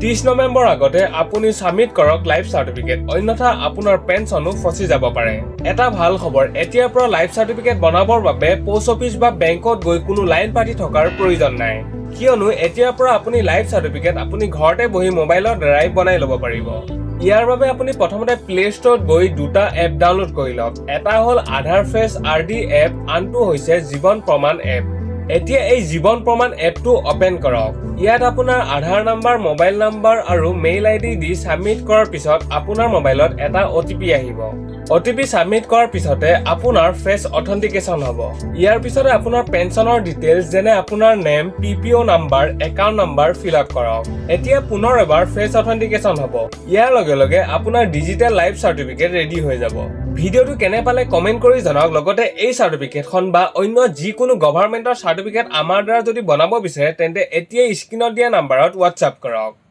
30 নৱেম্বৰ আগতে আপুনি সাবমিট কৰক লাইফ সাৰ্টিফিকেট, অন্যথা আপোনাৰ পেনশনো ফচি যাব পাৰে। এটা ভাল খবৰ, এতিয়াৰ পৰা লাইফ সাৰ্টিফিকেট বনাবৰ বাবে পোষ্ট অফিচ বা বেংকত গৈ কোনো লাইন পাতি থকাৰ প্ৰয়োজন নাই। কিয়নো এতিয়াৰ পৰা আপুনি লাইফ সাৰ্টিফিকেট আপুনি ঘৰতে বহি মোবাইলৰ দ্বাৰাই বনাই ল'ব পাৰিব। ইয়াৰ বাবে আপুনি প্ৰথমতে প্লে ষ্টৰত গৈ দুটা এপ ডাউনলোড কৰি লওক। এটা হ'ল আধাৰ ফেচ আৰডি এপ, আনটো হৈছে জীৱন প্ৰমাণ এপ। এতিয়া এই জীৱন প্ৰমাণ এপটো অপেন কৰক। ইয়াত আপোনাৰ আধাৰ নাম্বাৰ, মোবাইল নাম্বাৰ আৰু মেইল আইডি দি সাবমিট কৰাৰ পিছত আপোনাৰ মোবাইলত এটা অটিপি আহিব। অটিপি সাবমিট কৰাৰ পিছতে আপোনাৰ ফেচ অথেন্টিকেশ্যন হ'ব। ইয়াৰ পিছতে আপোনাৰ পেঞ্চনৰ ডিটেইলছ যেনে আপোনাৰ name, PPO number, account number fill up কৰক। এতিয়া পুনৰ এবাৰ ফেচ অথেন্টিকেশ্যন হ'ব। ইয়াৰ লগে লগে আপোনাৰ ডিজিটেল লাইফ সাৰ্টিফিকেট ৰেডি হৈ যাব। ভিডিঅ'টো কেনে পালে কমেন্ট কৰি জনাওক। লগতে এই সাৰ্টিফিকেটখন বা অন্য যিকোনো গভৰ্ণমেণ্টৰ সাৰ্টিফিকেট আমাৰ দ্বাৰা যদি বনাব বিচাৰে তেন্তে এতিয়াই স্ক্ৰীনত দিয়া নাম্বাৰত হোৱাটছআপ কৰক।